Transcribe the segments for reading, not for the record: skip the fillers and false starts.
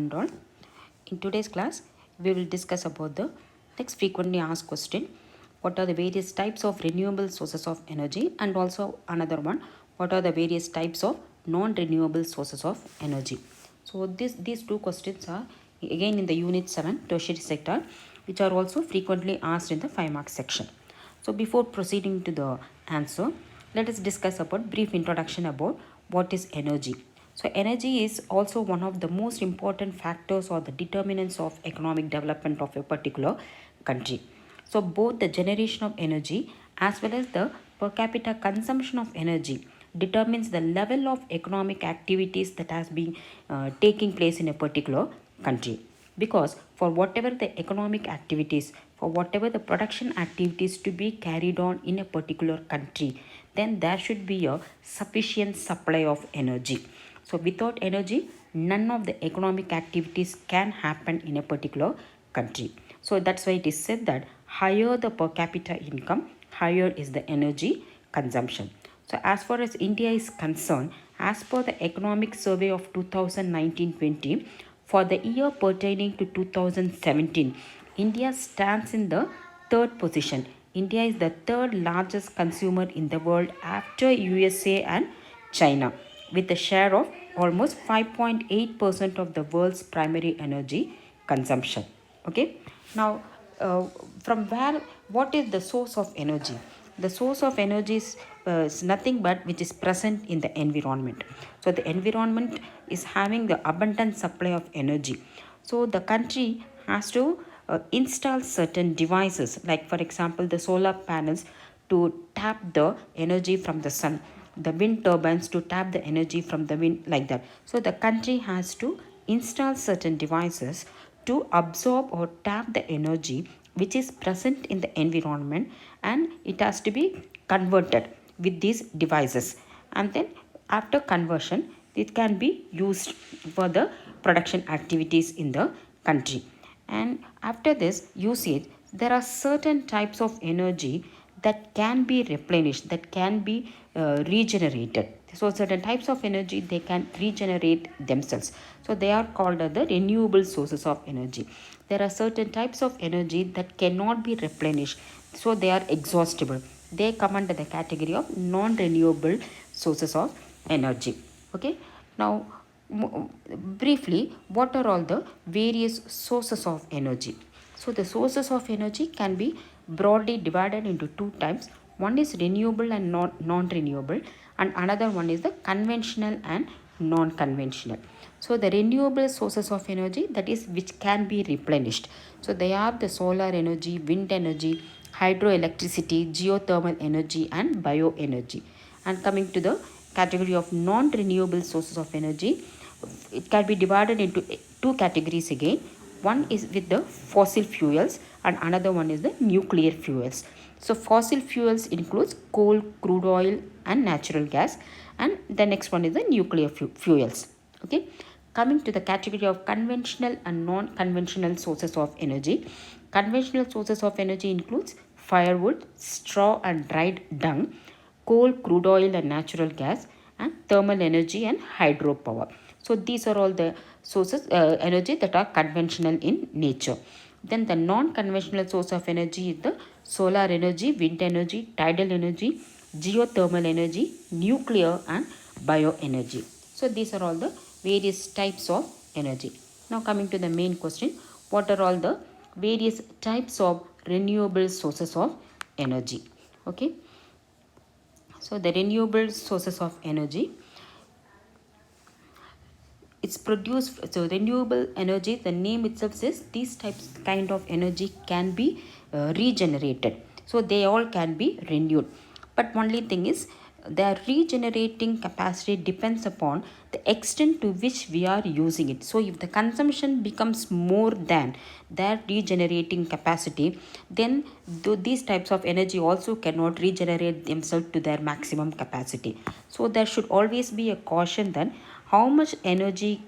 and all. In today's class, we will discuss about the next frequently asked question. What are the various types of renewable sources of energy, and also another one, what are the various types of non-renewable sources of energy. So these two questions are again in the unit 7 tertiary sector, which are also frequently asked in the 5 mark section. So before proceeding to the answer, let us discuss about brief introduction about what is energy. So energy is also one of the most important factors or the determinants of economic development of a particular country. So both the generation of energy as well as the per capita consumption of energy determines the level of economic activities that has been taking place in a particular country. Because for whatever the economic activities, for whatever the production activities to be carried on in a particular country, then there should be a sufficient supply of energy. So without energy, none of the economic activities can happen in a particular country. So that's why it is said that higher the per capita income, higher is the energy consumption. So as far as India is concerned, as per the economic survey of 2019-20, for the year pertaining to 2017, India stands in the third position. India is the third largest consumer in the world after USA and China, with a share of almost 5.8% of the world's primary energy consumption. Okay. Now, from where, what is the source of energy? The source of energy is nothing but which is present in the environment. So the environment is having the abundant supply of energy. So the country has to install certain devices, like for example the solar panels to tap the energy from the sun, the wind turbines to tap the energy from the wind, like that. So the country has to install certain devices to absorb or tap the energy which is present in the environment, and it has to be converted with these devices, and then after conversion it can be used for the production activities in the country. And after this usage, there are certain types of energy that can be replenished, that can be regenerated. So certain types of energy, they can regenerate themselves. So they are called the renewable sources of energy. There are certain types of energy that cannot be replenished, so they are exhaustible. They come under the category of non-renewable sources of energy. Okay. Now briefly, what are all the various sources of energy? So the sources of energy can be broadly divided into two types. One is renewable and non-renewable, and another one is the conventional and non-conventional. So the renewable sources of energy, that is which can be replenished. So they are the solar energy, wind energy, hydroelectricity, geothermal energy and bioenergy. And coming to the category of non-renewable sources of energy, it can be divided into two categories again. One is with the fossil fuels and another one is the nuclear fuels. So fossil fuels includes coal, crude oil and natural gas, and the next one is the nuclear fuels. Okay. Coming to the category of conventional and non-conventional sources of energy. Conventional sources of energy includes firewood, straw and dried dung, coal, crude oil and natural gas, and thermal energy and hydropower. So these are all the sources energy that are conventional in nature. Then the non-conventional source of energy is the solar energy, wind energy, tidal energy, geothermal energy, nuclear and bioenergy. So these are all the various types of energy. Now coming to the main question, what are all the various types of renewable sources of energy? Okay. So the renewable sources of energy, it's produced. So renewable energy, the name itself says these types kind of energy can be regenerated. So they all can be renewed, but only thing is their regenerating capacity depends upon the extent to which we are using it. So if the consumption becomes more than their regenerating capacity, then these types of energy also cannot regenerate themselves to their maximum capacity. So there should always be a caution then how much energy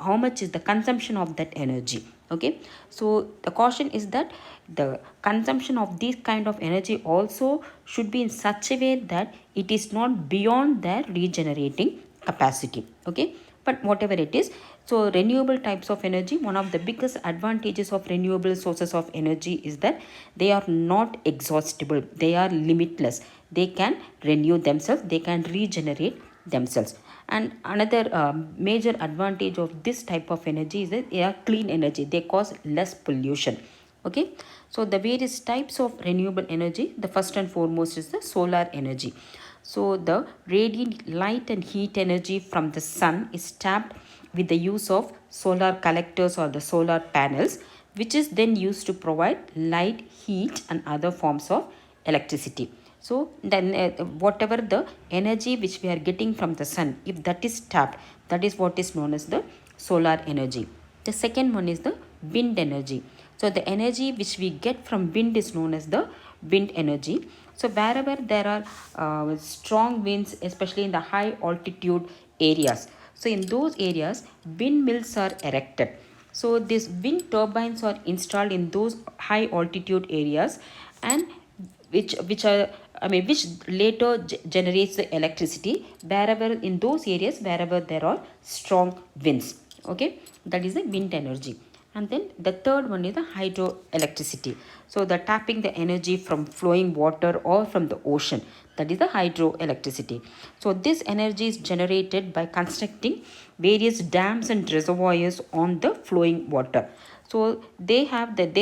how much is the consumption of that energy. Okay. So the caution is that the consumption of this kind of energy also should be in such a way that it is not beyond their regenerating capacity. Okay. But whatever it is, So renewable types of energy, one of the biggest advantages of renewable sources of energy is that they are not exhaustible, they are limitless, they can renew themselves, they can regenerate themselves. And another major advantage of this type of energy is that they are clean energy, they cause less pollution. Okay, so the various types of renewable energy, the first and foremost is the solar energy. So the radiant light and heat energy from the sun is tapped with the use of solar collectors or the solar panels, which is then used to provide light, heat and other forms of electricity. So then whatever the energy which we are getting from the sun, if that is tapped, that is what is known as the solar energy. The second one is the wind energy. So the energy which we get from wind is known as the wind energy. So wherever there are strong winds, especially in the high altitude areas, so in those areas windmills are erected. So these wind turbines are installed in those high altitude areas, and which later generates the electricity wherever in those areas wherever there are strong winds. Okay, that is the wind energy. And then the third one is the hydroelectricity. So the tapping the energy from flowing water or from the ocean, that is the hydroelectricity. So this energy is generated by constructing various dams and reservoirs on the flowing water. So they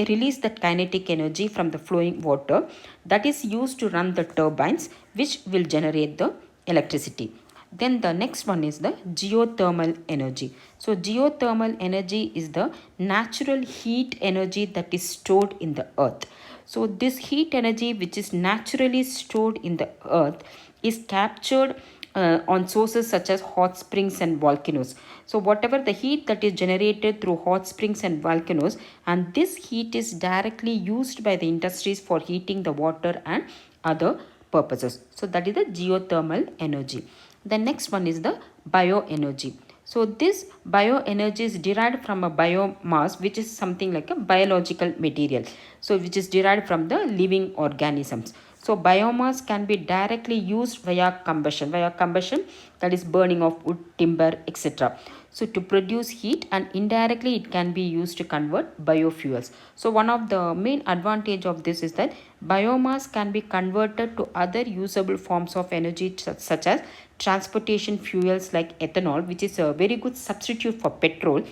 release that kinetic energy from the flowing water that is used to run the turbines, which will generate the electricity. Then the next one is the geothermal energy. So geothermal energy is the natural heat energy that is stored in the earth. So this heat energy which is naturally stored in the earth is captured on sources such as hot springs and volcanoes. So whatever the heat that is generated through hot springs and volcanoes, and this heat is directly used by the industries for heating the water and other purposes. So that is the geothermal energy. The next one is the bioenergy. So this bioenergy is derived from a biomass, which is something like a biological material. So which is derived from the living organisms. So biomass can be directly used via combustion, that is burning of wood, timber, etc. So to produce heat, and indirectly it can be used to convert biofuels. So one of the main advantage of this is that biomass can be converted to other usable forms of energy such as transportation fuels like ethanol, which is a very good substitute for petrol,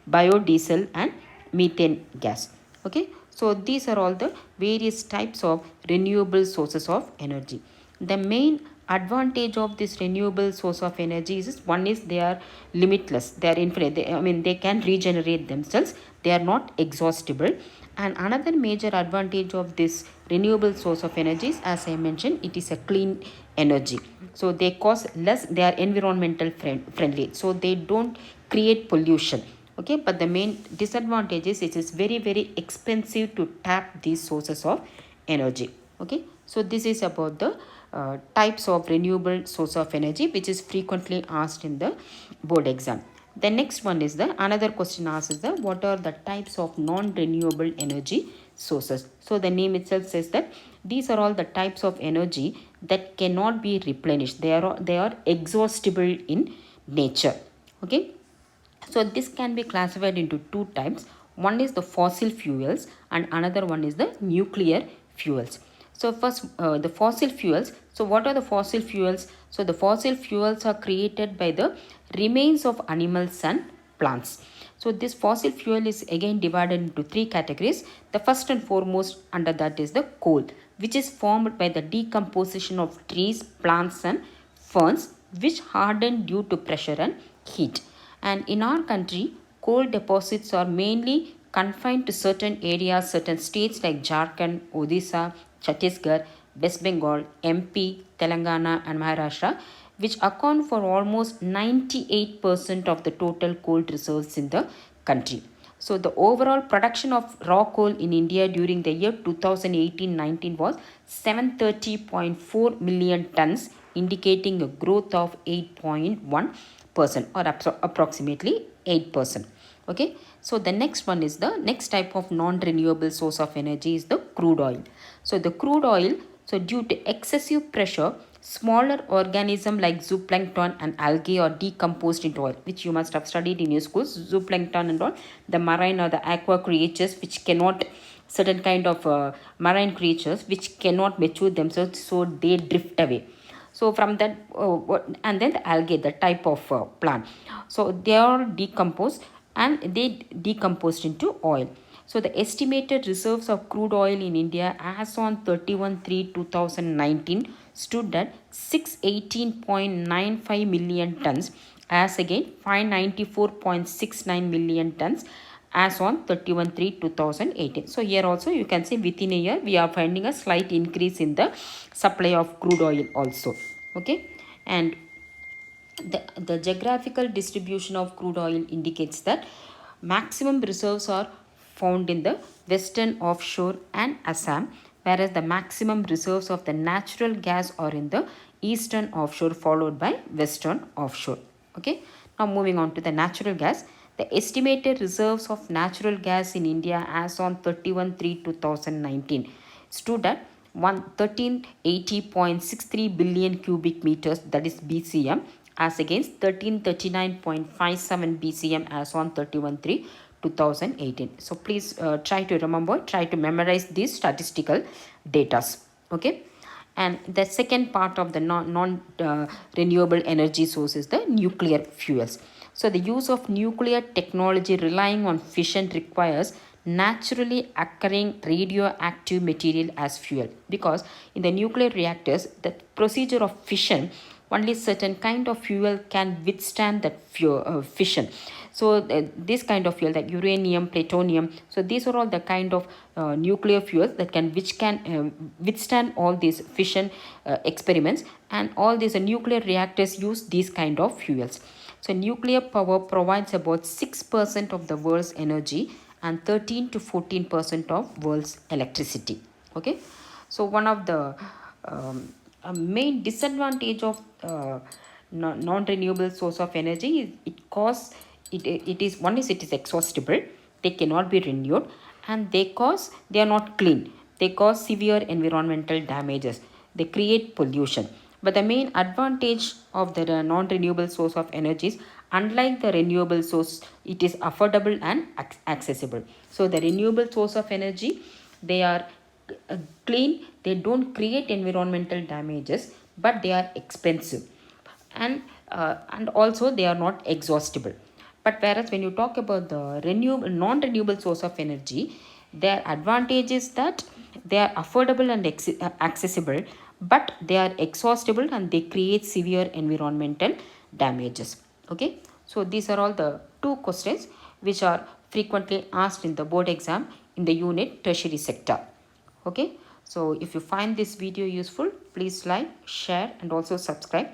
biodiesel and methane gas. Okay, so these are all the various types of renewable sources of energy. The main advantage of this renewable source of energy is one is they are limitless, they are infinite, they can regenerate themselves, they are not exhaustible. And another major advantage of this renewable source of energy is, as I mentioned, it is a clean energy. So they cause less, they are environmental friendly, so they don't create pollution. Okay, but the main disadvantage is it is very expensive to tap these sources of energy. Okay, so this is about the types of renewable source of energy, which is frequently asked in the board exam. The next one is the another question asked is the what are the types of non-renewable energy sources. So the name itself says that these are all the types of energy that cannot be replenished, they are exhaustible in nature. Okay, so this can be classified into two types. One is the fossil fuels and another one is the nuclear fuels. So first the fossil fuels. So what are the fossil fuels? So the fossil fuels are created by the remains of animals and plants. So this fossil fuel is again divided into three categories. The first and foremost under that is the coal, which is formed by the decomposition of trees, plants and ferns, which harden due to pressure and heat. And in our country, coal deposits are mainly confined to certain areas, certain states like Jharkhand, Odisha, Chhattisgarh, West Bengal, MP, Telangana and Maharashtra, which account for almost 98% of the total coal reserves in the country. So the overall production of raw coal in India during the year 2018-19 was 730.4 million tons, indicating a growth of 8.1% or approximately 8%. Okay, so the next one is the next type of non-renewable source of energy is the crude oil. So the crude oil, so due to excessive pressure, Smaller organisms like zooplankton and algae are decomposed into oil, which you must have studied in your schools. Zooplankton and all, the marine or the aqua creatures which cannot, certain kind of marine creatures which cannot mature themselves, so they drift away. So from that, and then the algae, the type of plant, so they are decomposed and they decomposed into oil. So the estimated reserves of crude oil in India as on 31/3/2019 stood at 618.95 million tons, as again 594.69 million tons as on 31/3/2018. So here also you can see within a year we are finding a slight increase in the supply of crude oil also. Okay, and the geographical distribution of crude oil indicates that maximum reserves are found in the western offshore and Assam, whereas the maximum reserves of the natural gas are in the eastern offshore followed by western offshore. Okay, now moving on to the natural gas. The estimated reserves of natural gas in India as on 31/3/2019 stood at 1380.63 billion cubic meters, that is BCM, as against 1339.57 BCM as on 31/3/2018. So please try to remember, try to memorize these statistical data. Okay. And the second part of the non-renewable energy source is the nuclear fuels. So the use of nuclear technology relying on fission requires naturally occurring radioactive material as fuel, because in the nuclear reactors the procedure of fission, only certain kind of fuel can withstand that fission. So this kind of fuel, like uranium, plutonium, so these are all the kind of nuclear fuels that can withstand all these fission experiments, and all these nuclear reactors use these kind of fuels. So nuclear power provides about 6% of the world's energy and 13 to 14% of world's electricity. Okay, so one of the a main disadvantage of non-renewable source of energy is it is exhaustible, they cannot be renewed, and they are not clean, they cause severe environmental damages, they create pollution. But the main advantage of the non-renewable source of energy is, unlike the renewable source, it is affordable and accessible. So the renewable source of energy, they are clean, they don't create environmental damages, but they are expensive, and also they are not exhaustible. But whereas when you talk about the non-renewable source of energy, their advantage is that they are affordable and accessible, but they are exhaustible and they create severe environmental damages. Okay, so these are all the two questions which are frequently asked in the board exam in the unit tertiary sector. Okay, so if you find this video useful, please like, share and also subscribe